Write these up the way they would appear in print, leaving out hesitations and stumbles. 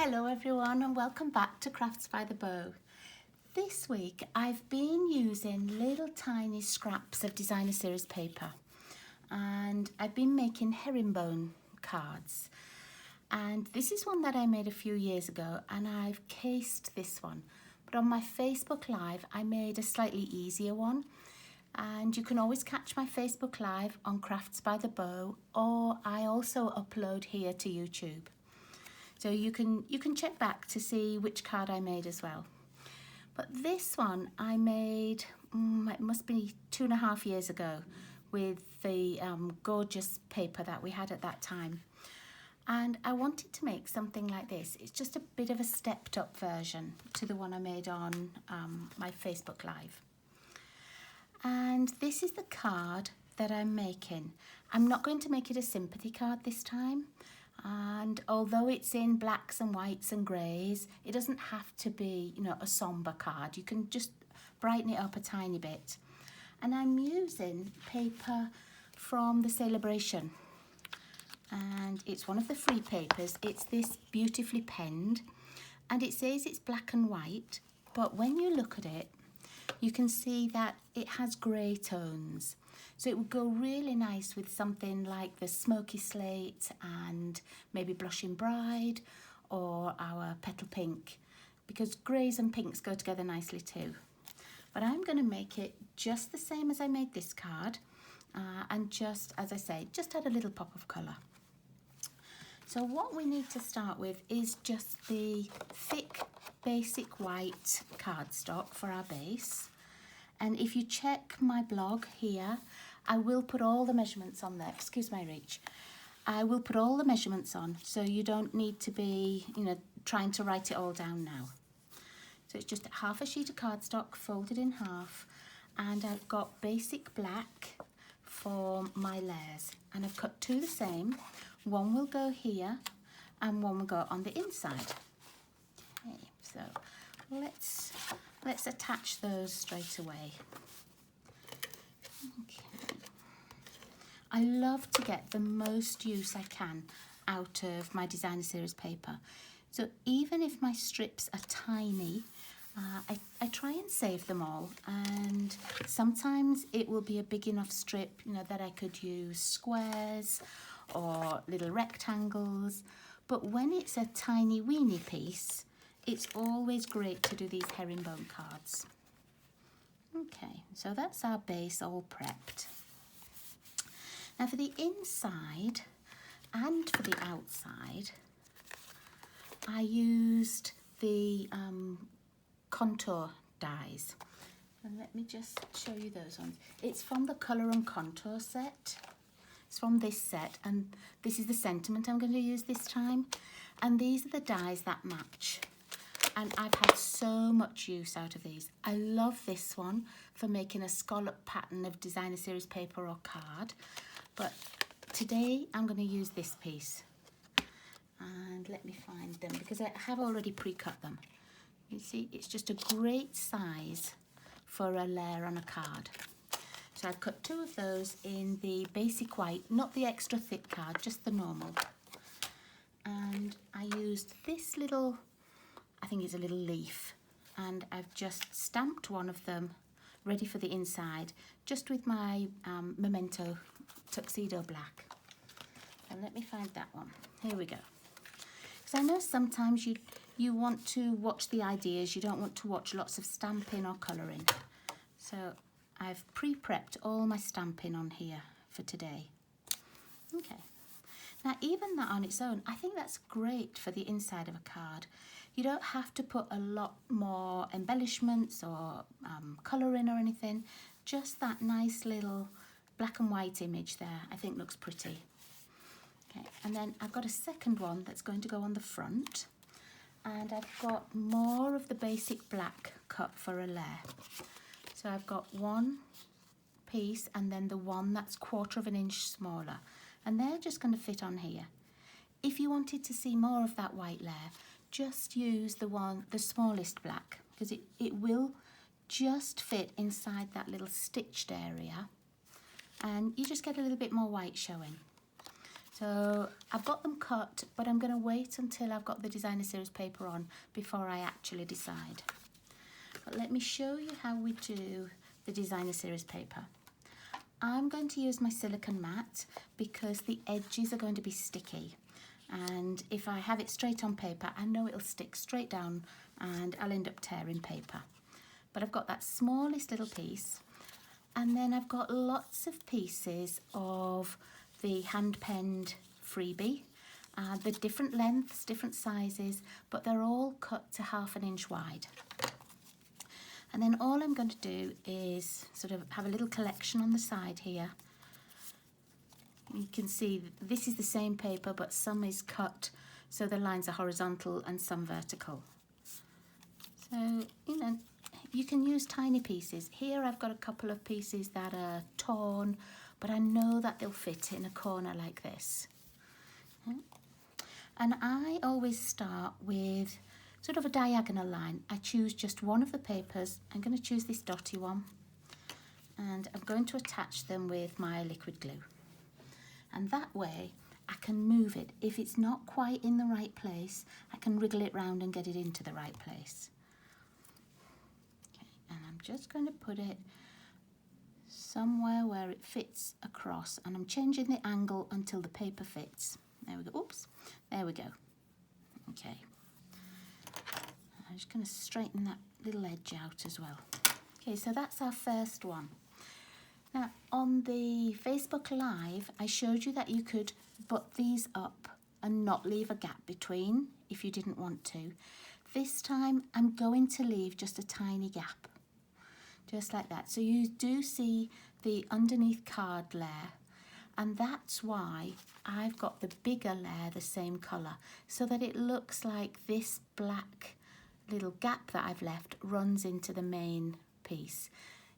Hello everyone and welcome back to Crafts by the Bow. This week I've been using little tiny scraps of designer series paper and I've been making herringbone cards, and this is one that I made a few years ago and I've cased this one, but on my Facebook Live I made a slightly easier one, and you can always catch my Facebook Live on Crafts by the Bow, or I also upload here to YouTube. So you can check back to see which card I made as well. But this one I made, it must be 2.5 years ago, with the gorgeous paper that we had at that time. And I wanted to make something like this. It's just a bit of a stepped up version to the one I made on my Facebook Live. And this is the card that I'm making. I'm not going to make it a sympathy card this time. And although it's in blacks and whites and greys, it doesn't have to be, a somber card. You can just brighten it up a tiny bit. And I'm using paper from the Celebration. And it's one of the free papers. It's this beautifully penned. And it says it's black and white, but when you look at it, you can see that it has grey tones. So it would go really nice with something like the Smoky Slate and maybe Blushing Bride or our Petal Pink, because greys and pinks go together nicely too. But I'm going to make it just the same as I made this card, and just, as I say, just add a little pop of colour. So what we need to start with is just the thick basic white cardstock for our base. And if you check my blog here, I will put all the measurements on there. Excuse my reach. I will put all the measurements on, so you don't need to be, trying to write it all down now. So it's just half a sheet of cardstock folded in half, and I've got basic black for my layers, and I've cut two the same. One will go here and one will go on the inside. Okay, so let's attach those straight away. Okay. I love to get the most use I can out of my designer series paper. So even if my strips are tiny, I try and save them all, and sometimes it will be a big enough strip, that I could use squares or little rectangles. But when it's a tiny weeny piece, it's always great to do these herringbone cards. Okay, so that's our base all prepped. Now for the inside and for the outside, I used the contour dies. And let me just show you those ones. It's from the Colour and Contour set. It's from this set, and this is the sentiment I'm going to use this time. And these are the dies that match. And I've had so much use out of these. I love this one for making a scallop pattern of designer series paper or card. But today I'm going to use this piece. And let me find them, because I have already pre-cut them. You see, it's just a great size for a layer on a card. So I've cut two of those in the basic white, not the extra thick card, just the normal. And I used this little, I think it's a little leaf, and I've just stamped one of them ready for the inside, just with my Memento Tuxedo Black. And let me find that one. Here we go. Because I know sometimes you want to watch the ideas, you don't want to watch lots of stamping or colouring. So I've pre-prepped all my stamping on here for today. Okay. Now even that on its own, I think that's great for the inside of a card. You don't have to put a lot more embellishments or colouring or anything. Just that nice little black and white image there, I think looks pretty. Okay, and then I've got a second one that's going to go on the front. And I've got more of the basic black cut for a layer. So I've got one piece and then the one that's 1/4 inch smaller. And they're just going to fit on here. If you wanted to see more of that white layer, just use the smallest black, because it will just fit inside that little stitched area, and you just get a little bit more white showing. So I've got them cut, but I'm going to wait until I've got the designer series paper on before I actually decide. But let me show you how we do the designer series paper. I'm going to use my silicone mat because the edges are going to be sticky, and if I have it straight on paper, I know it'll stick straight down and I'll end up tearing paper. But I've got that smallest little piece, and then I've got lots of pieces of the hand-penned freebie. They're different lengths, different sizes, but they're all cut to 1/2 inch wide. And then all I'm going to do is sort of have a little collection on the side here. You can see this is the same paper, but some is cut so the lines are horizontal and some vertical. So, you know, you can use tiny pieces. Here I've got a couple of pieces that are torn, but I know that they'll fit in a corner like this. And I always start with sort of a diagonal line. I choose just one of the papers. I'm going to choose this dotty one, and I'm going to attach them with my liquid glue. And that way I can move it. If it's not quite in the right place, I can wriggle it round and get it into the right place. Okay, and I'm just going to put it somewhere where it fits across, and I'm changing the angle until the paper fits. There we go. Oops, there we go. Okay. I'm just going to straighten that little edge out as well. Okay, so that's our first one. Now, on the Facebook Live, I showed you that you could butt these up and not leave a gap between if you didn't want to. This time, I'm going to leave just a tiny gap, just like that. So you do see the underneath card layer, and that's why I've got the bigger layer the same colour, so that it looks like this black little gap that I've left runs into the main piece.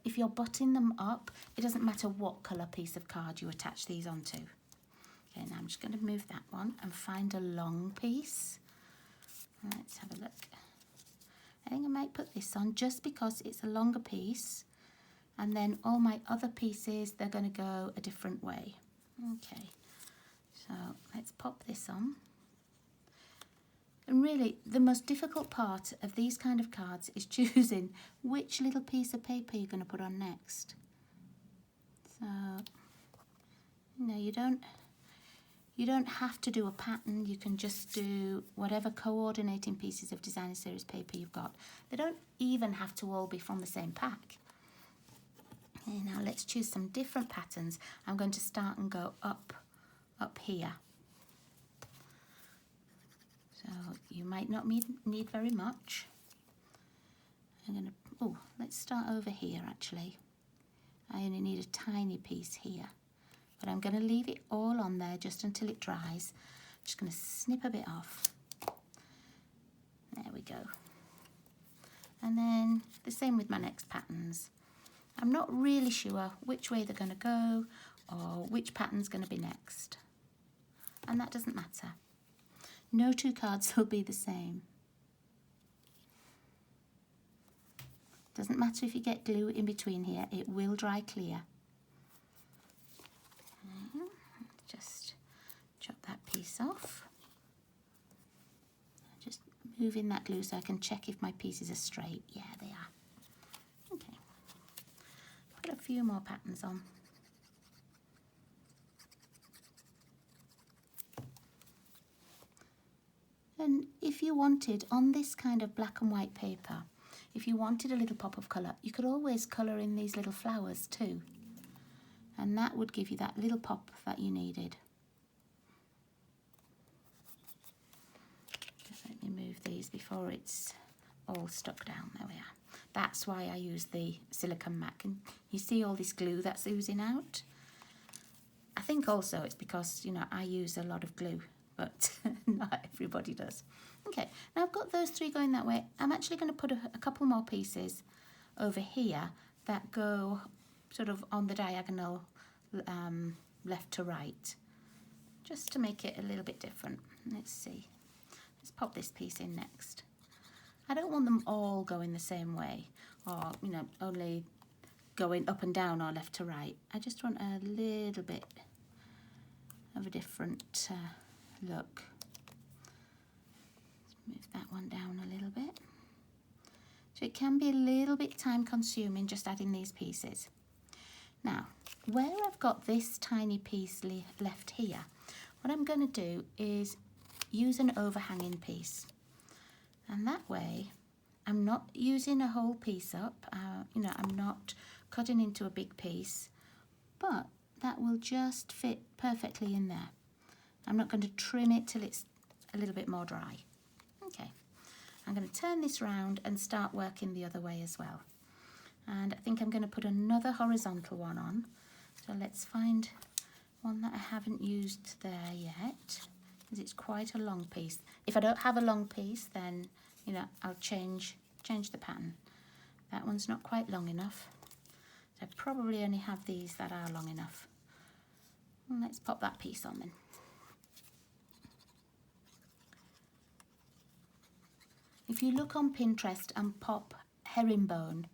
If you're butting them up, it doesn't matter what colour piece of card you attach these onto. Okay, now I'm just going to move that one and find a long piece. Let's have a look. I think I might put this on just because it's a longer piece, and then all my other pieces, they're going to go a different way. Okay, so let's pop this on. And really, the most difficult part of these kind of cards is choosing which little piece of paper you're going to put on next. So, you know, you don't have to do a pattern. You can just do whatever coordinating pieces of designer series paper you've got. They don't even have to all be from the same pack. Okay, now let's choose some different patterns. I'm going to start and go up here. So you might not need very much. Let's start over here actually. I only need a tiny piece here, but I'm going to leave it all on there just until it dries. I'm just going to snip a bit off. There we go. And then the same with my next patterns. I'm not really sure which way they're going to go or which pattern's going to be next. And that doesn't matter. No two cards will be the same. Doesn't matter if you get glue in between here, it will dry clear. Just chop that piece off. Just moving that glue so I can check if my pieces are straight. Yeah, they are. Okay. Put a few more patterns on. And if you wanted, on this kind of black and white paper, if you wanted a little pop of colour, you could always colour in these little flowers too. And that would give you that little pop that you needed. Just let me move these before it's all stuck down. There we are. That's why I use the silicone mat. And you see all this glue that's oozing out? I think also it's because, you know, I use a lot of glue, but not everybody does. Okay, now I've got those three going that way. I'm actually going to put a couple more pieces over here that go sort of on the diagonal left to right, just to make it a little bit different. Let's see. Let's pop this piece in next. I don't want them all going the same way, or, you know, only going up and down or left to right. I just want a little bit of a different look. Let's move that one down a little bit. So it can be a little bit time consuming just adding these pieces. Now, where I've got this tiny piece left here, what I'm going to do is use an overhanging piece. And that way, I'm not using a whole piece up, you know, I'm not cutting into a big piece, but that will just fit perfectly in there. I'm not going to trim it till it's a little bit more dry. Okay, I'm going to turn this round and start working the other way as well. And I think I'm going to put another horizontal one on. So let's find one that I haven't used there yet, because it's quite a long piece. If I don't have a long piece, then, you know, I'll change the pattern. That one's not quite long enough. So I probably only have these that are long enough. And let's pop that piece on then. If you look on Pinterest and pop herringbone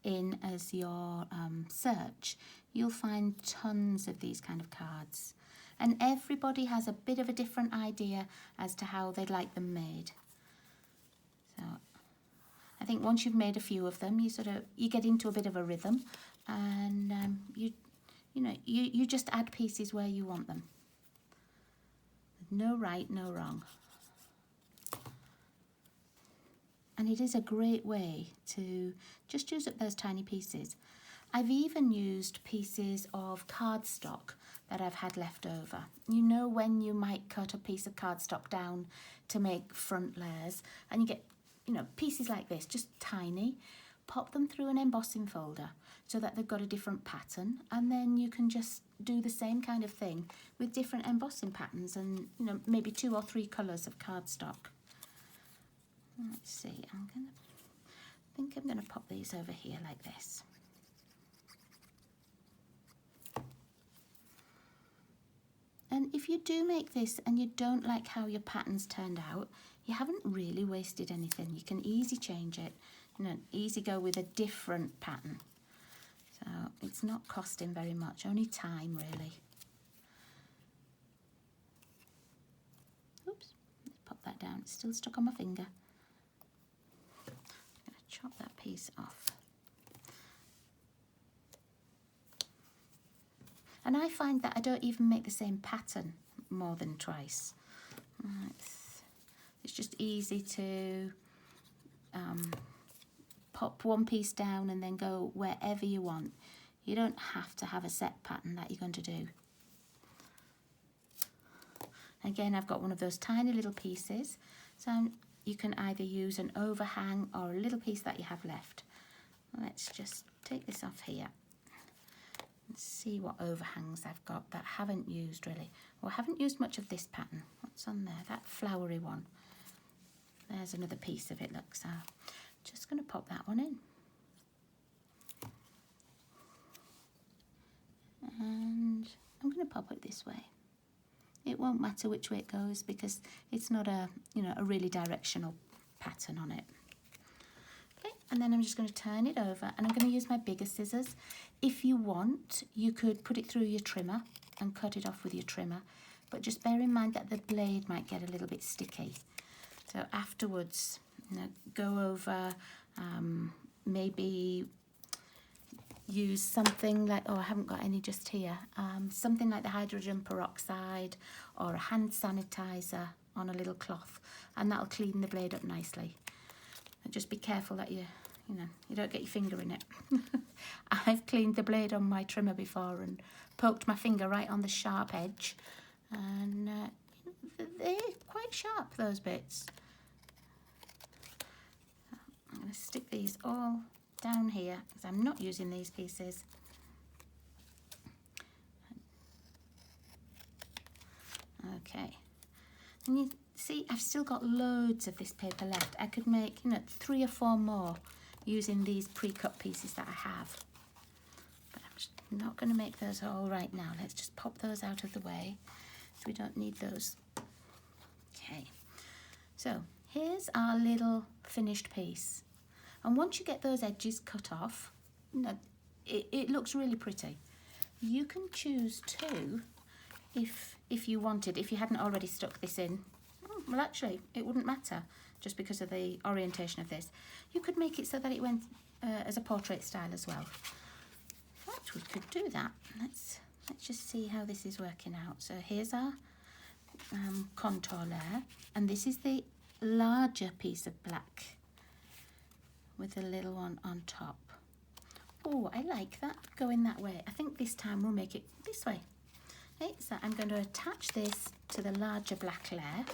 in as your search, you'll find tons of these kind of cards. And everybody has a bit of a different idea as to how they'd like them made. So I think once you've made a few of them, you get into a bit of a rhythm, and you just add pieces where you want them. No right, no wrong. And it is a great way to just use up those tiny pieces. I've even used pieces of cardstock that I've had left over. You know when you might cut a piece of cardstock down to make front layers, and you get, you know, pieces like this, just tiny. Pop them through an embossing folder so that they've got a different pattern, and then you can just do the same kind of thing with different embossing patterns and, you know, maybe 2 or 3 colours of cardstock. Let's see, I think I'm gonna pop these over here like this. And if you do make this and you don't like how your pattern's turned out, you haven't really wasted anything. You can easily change it, you know, easy go with a different pattern. So it's not costing very much, only time really. Oops, let's pop that down, it's still stuck on my finger. I'm going to chop that piece off. And I find that I don't even make the same pattern more than twice. It's just easy to pop one piece down and then go wherever you want. You don't have to have a set pattern that you're going to do. Again, I've got one of those tiny little pieces, so you can either use an overhang or a little piece that you have left. Let's just take this off here. Let's see what overhangs I've got that I haven't used really. Well, I haven't used much of this pattern. What's on there? That flowery one. There's another piece of it, look. So just going to pop that one in. And I'm going to pop it this way. It won't matter which way it goes because it's not a, you know, a really directional pattern on it. Okay, and then I'm just going to turn it over, and I'm going to use my bigger scissors. If you want, you could put it through your trimmer and cut it off with your trimmer, but just bear in mind that the blade might get a little bit sticky. So afterwards, you know, go over, maybe use something like, oh, I haven't got any just here, something like the hydrogen peroxide or a hand sanitizer on a little cloth, and that'll clean the blade up nicely. And just be careful that you don't get your finger in it. I've cleaned the blade on my trimmer before and poked my finger right on the sharp edge, and they're quite sharp, those bits. I'm going to stick these all down here because I'm not using these pieces. Okay, and you see I've still got loads of this paper left. I could make, you know, 3 or 4 more using these pre-cut pieces that I have, but I'm just not going to make those all right now. Let's just pop those out of the way so we don't need those. Okay, so here's our little finished piece, and once you get those edges cut off, you know, it looks really pretty. You can choose to if you wanted, if you hadn't already stuck this in, well actually it wouldn't matter just because of the orientation of this. You could make it so that it went as a portrait style as well. In fact, we could do that. Let's just see how this is working out. So here's our contour layer, and this is the larger piece of black with the little one on top. Oh, I like that, going that way. I think this time we'll make it this way. Okay, so I'm going to attach this to the larger black layer.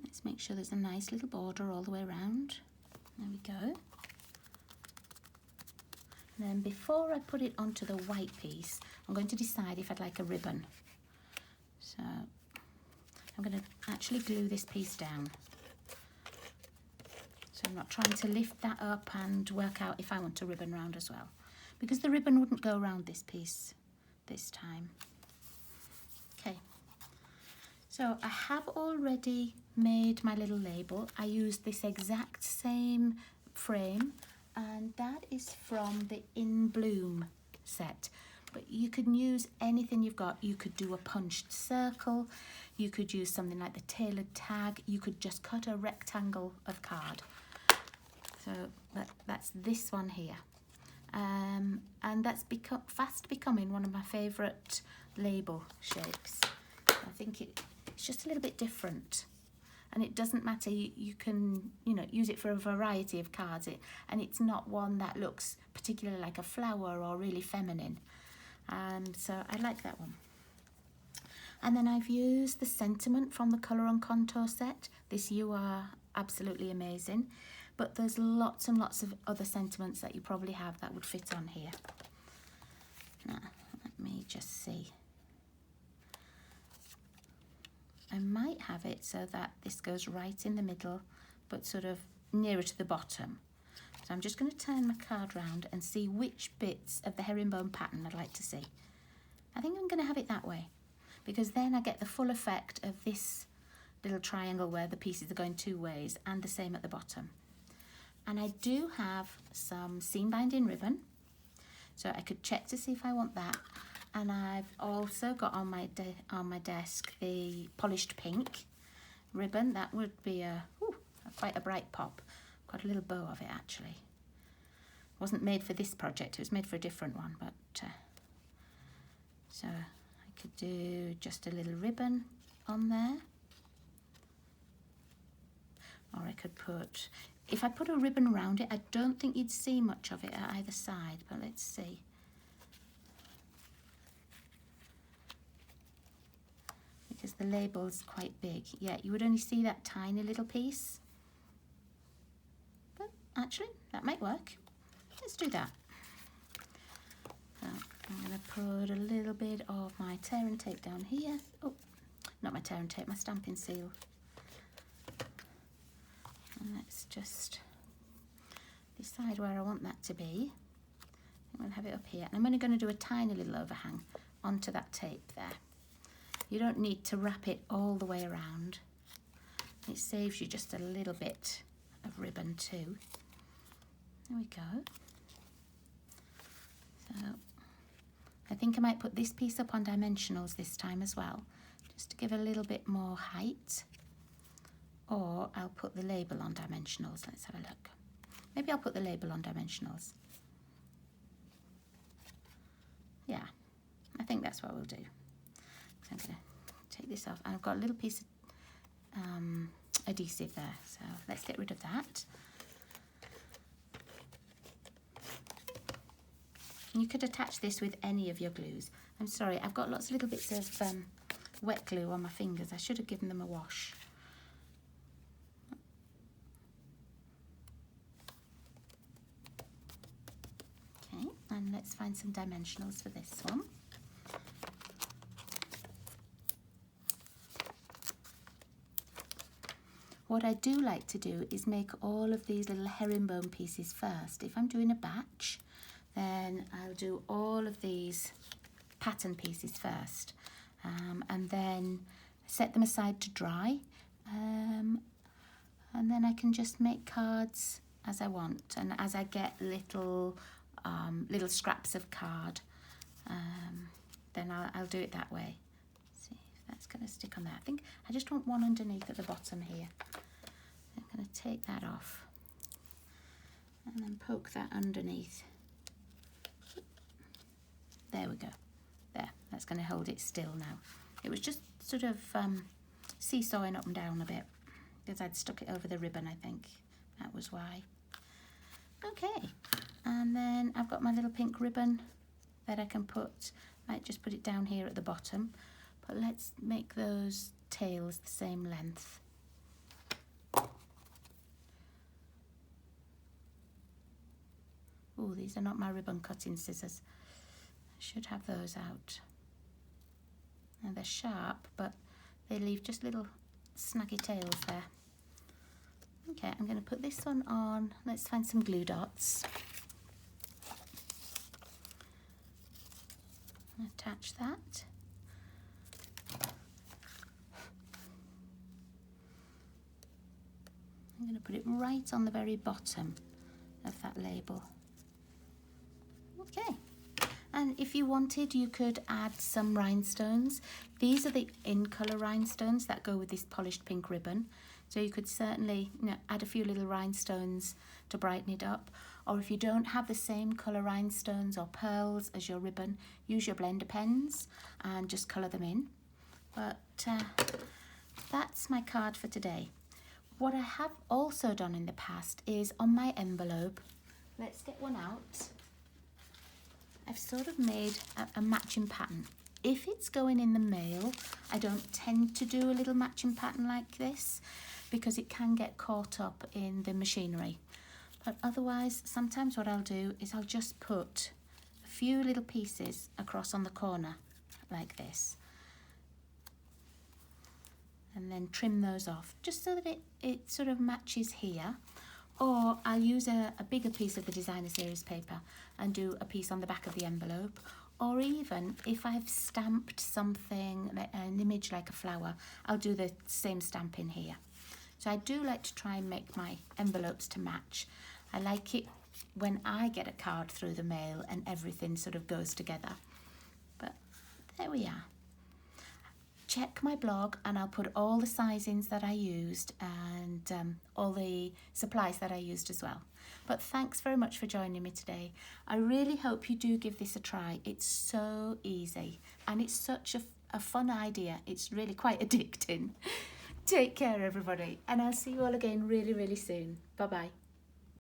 Let's make sure there's a nice little border all the way around. There we go. And then before I put it onto the white piece, I'm going to decide if I'd like a ribbon. So I'm going to actually glue this piece down. So I'm not trying to lift that up and work out if I want a ribbon round as well, because the ribbon wouldn't go around this piece this time. Okay, so I have already made my little label. I used this exact same frame, and that is from the In Bloom set. But you can use anything you've got. You could do a punched circle, you could use something like the tailored tag, you could just cut a rectangle of card. So that's this one here. And that's fast becoming one of my favourite label shapes. I think it's just a little bit different. And it doesn't matter, you can, you know, use it for a variety of cards, and it's not one that looks particularly like a flower or really feminine. So I like that one. And then I've used the sentiment from the Colour and Contour set. This You Are absolutely amazing. But there's lots and lots of other sentiments that you probably have that would fit on here. Now, let me just see. I might have it so that this goes right in the middle, but sort of nearer to the bottom. So I'm just going to turn my card round and see which bits of the herringbone pattern I'd like to see. I think I'm going to have it that way, because then I get the full effect of this little triangle where the pieces are going two ways, and the same at the bottom. And I do have some seam binding ribbon, so I could check to see if I want that. And I've also got on my desk the polished pink ribbon. That would be quite a bright pop. Got a little bow of it actually. It wasn't made for this project, it was made for a different one, but so I could do just a little ribbon on there. Or I could put, if I put a ribbon around it, I don't think you'd see much of it at either side, but let's see. Because the label's quite big. Yeah, you would only see that tiny little piece. But actually, that might work. Let's do that. So I'm going to put a little bit of my tear and tape down here. Oh, not my tear and tape, my stamping seal. And let's just decide where I want that to be. I'm going to have it up here. And I'm only going to do a tiny little overhang onto that tape there. You don't need to wrap it all the way around. It saves you just a little bit of ribbon too. There we go. So I think I might put this piece up on dimensionals this time as well, just to give a little bit more height. Or I'll put the label on dimensionals. Let's have a look. Maybe I'll put the label on dimensionals. Yeah, I think that's what we'll do. So I'm going to take this off, and I've got a little piece of adhesive there, so let's get rid of that. You could attach this with any of your glues. I'm sorry, I've got lots of little bits of wet glue on my fingers. I should have given them a wash. Okay, and let's find some dimensionals for this one. What I do like to do is make all of these little herringbone pieces first. If I'm doing a batch, then I'll do all of these pattern pieces first, and then set them aside to dry, and then I can just make cards as I want, and as I get little little scraps of card, then I'll do it that way. See if that's going to stick on there. I think I just want one underneath at the bottom here. I'm going to take that off and then poke that underneath. There we go. There, that's going to hold it still now. It was just sort of seesawing up and down a bit because I'd stuck it over the ribbon, I think. That was why. Okay, and then I've got my little pink ribbon that I can put, might just put it down here at the bottom, but let's make those tails the same length. Oh, these are not my ribbon cutting scissors. I should have those out. And they're sharp, but they leave just little snaggy tails there. Okay, I'm going to put this one on. Let's find some glue dots. Attach that. I'm going to put it right on the very bottom of that label. Okay. And if you wanted, you could add some rhinestones. These are the in-colour rhinestones that go with this polished pink ribbon. So you could certainly, add a few little rhinestones to brighten it up. Or if you don't have the same colour rhinestones or pearls as your ribbon, use your blender pens and just colour them in. But that's my card for today. What I have also done in the past is on my envelope, let's get one out. I've sort of made a matching pattern. If it's going in the mail, I don't tend to do a little matching pattern like this because it can get caught up in the machinery. But otherwise, sometimes what I'll do is I'll just put a few little pieces across on the corner like this. And then trim those off, just so that it sort of matches here. Or I'll use a bigger piece of the designer series paper and do a piece on the back of the envelope. Or even if I've stamped something, an image like a flower, I'll do the same stamp in here. So I do like to try and make my envelopes to match. I like it when I get a card through the mail and everything sort of goes together. But there we are. Check my blog and I'll put all the sizings that I used and all the supplies that I used as well. But thanks very much for joining me today. I really hope you do give this a try. It's so easy and it's such a fun idea. It's really quite addicting. Take care everybody, and I'll see you all again really, really soon. Bye bye.